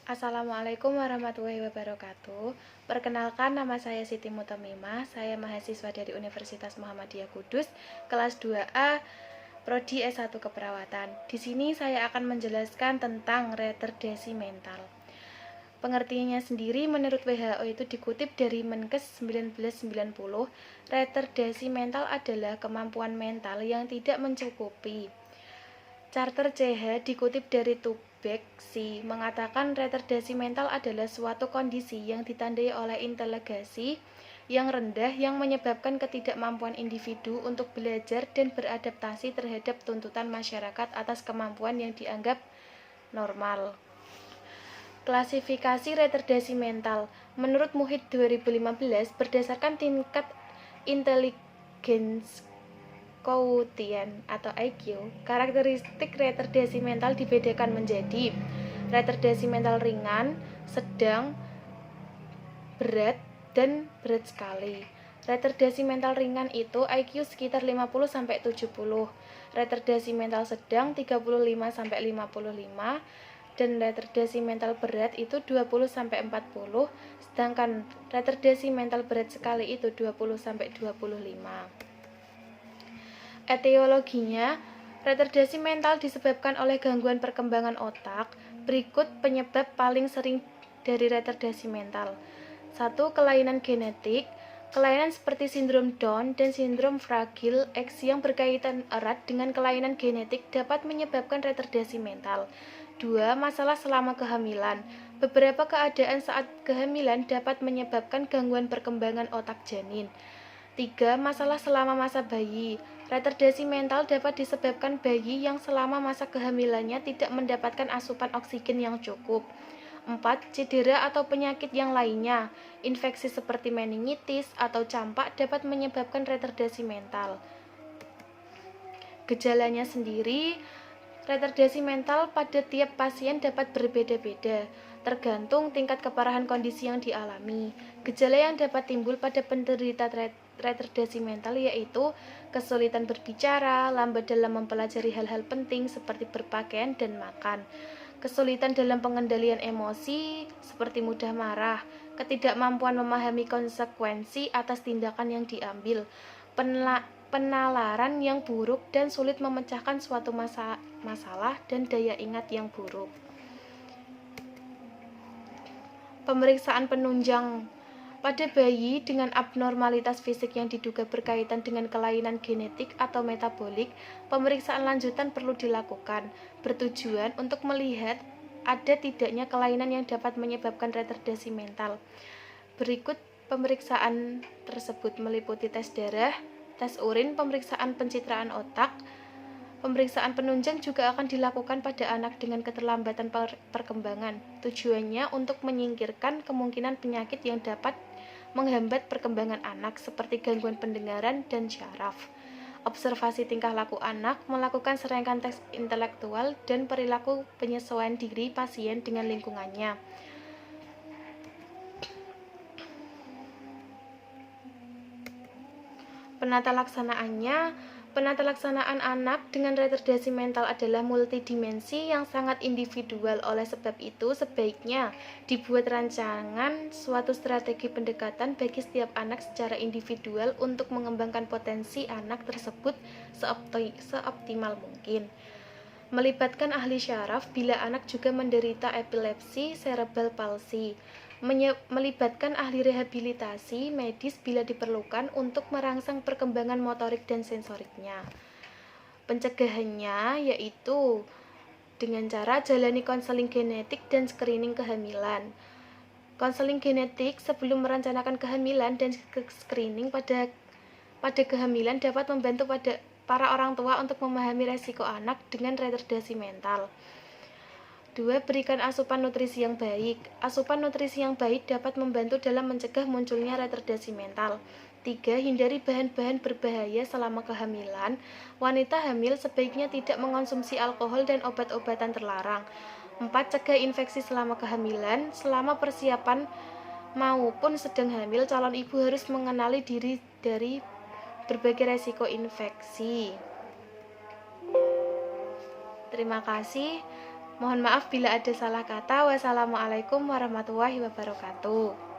Assalamualaikum warahmatullahi wabarakatuh. Perkenalkan, nama saya Siti Mutamimah. Saya mahasiswa dari Universitas Muhammadiyah Kudus, kelas 2A, Prodi S1 Keperawatan. Di sini saya akan menjelaskan tentang retardasi mental. Pengertiannya sendiri menurut WHO itu dikutip dari Menkes 1990, retardasi mental adalah kemampuan mental yang tidak mencukupi. Charter CH dikutip dari Tubek mengatakan retardasi mental adalah suatu kondisi yang ditandai oleh inteligensi yang rendah yang menyebabkan ketidakmampuan individu untuk belajar dan beradaptasi terhadap tuntutan masyarakat atas kemampuan yang dianggap normal. Klasifikasi retardasi mental menurut Muhid 2015 berdasarkan tingkat intelligence quotient atau IQ. Karakteristik retardasi mental dibedakan menjadi retardasi mental ringan, sedang, berat, dan berat sekali. Retardasi mental ringan itu IQ sekitar 50-70, retardasi mental sedang 35-55, dan retardasi mental berat itu 20-40, sedangkan retardasi mental berat sekali itu 20-25. Etiologinya, retardasi mental disebabkan oleh gangguan perkembangan otak. Berikut penyebab paling sering dari retardasi mental. 1. Kelainan genetik. Kelainan seperti sindrom Down dan sindrom Fragile X yang berkaitan erat dengan kelainan genetik dapat menyebabkan retardasi mental. 2. Masalah selama kehamilan. Beberapa keadaan saat kehamilan dapat menyebabkan gangguan perkembangan otak janin. 3. Masalah selama masa bayi. Retardasi mental dapat disebabkan bayi yang selama masa kehamilannya tidak mendapatkan asupan oksigen yang cukup. 4. Cedera atau penyakit yang lainnya. Infeksi seperti meningitis atau campak dapat menyebabkan retardasi mental. Gejalanya sendiri, retardasi mental pada tiap pasien dapat berbeda-beda, tergantung tingkat keparahan kondisi yang dialami. Gejala yang dapat timbul pada penderita retardasi mental yaitu kesulitan berbicara, lambat dalam mempelajari hal-hal penting seperti berpakaian dan makan, kesulitan dalam pengendalian emosi seperti mudah marah, ketidakmampuan memahami konsekuensi atas tindakan yang diambil, penalaran yang buruk dan sulit memecahkan suatu masalah dan daya ingat yang buruk. Pemeriksaan penunjang pada bayi dengan abnormalitas fisik yang diduga berkaitan dengan kelainan genetik atau metabolik, pemeriksaan lanjutan perlu dilakukan, bertujuan untuk melihat ada tidaknya kelainan yang dapat menyebabkan retardasi mental. Berikut pemeriksaan tersebut meliputi tes darah, tes urin, pemeriksaan pencitraan otak. Pemeriksaan penunjang juga akan dilakukan pada anak dengan keterlambatan perkembangan. Tujuannya untuk menyingkirkan kemungkinan penyakit yang dapat menghambat perkembangan anak seperti gangguan pendengaran dan syaraf. Observasi tingkah laku anak, melakukan serangkaian tes intelektual dan perilaku penyesuaian diri pasien dengan lingkungannya. Penata laksanaan anak dengan retardasi mental adalah multidimensi yang sangat individual. Oleh sebab itu, sebaiknya dibuat rancangan suatu strategi pendekatan bagi setiap anak secara individual untuk mengembangkan potensi anak tersebut seoptimal mungkin. Melibatkan ahli syaraf bila anak juga menderita epilepsi, cerebral palsy. Melibatkan ahli rehabilitasi medis bila diperlukan untuk merangsang perkembangan motorik dan sensoriknya. Pencegahannya yaitu dengan cara jalani konseling genetik dan screening kehamilan. Konseling genetik sebelum merencanakan kehamilan dan screening pada kehamilan dapat membantu para orang tua untuk memahami resiko anak dengan retardasi mental. 2. Berikan asupan nutrisi yang baik. Asupan nutrisi yang baik dapat membantu dalam mencegah munculnya retardasi mental. 3. Hindari bahan-bahan berbahaya selama kehamilan. Wanita hamil sebaiknya tidak mengonsumsi alkohol dan obat-obatan terlarang. 4. Cegah infeksi selama kehamilan. Selama persiapan maupun sedang hamil, calon ibu harus mengenali diri dari berbagai resiko infeksi. Terima kasih. Mohon maaf bila ada salah kata. Wassalamualaikum warahmatullahi wabarakatuh.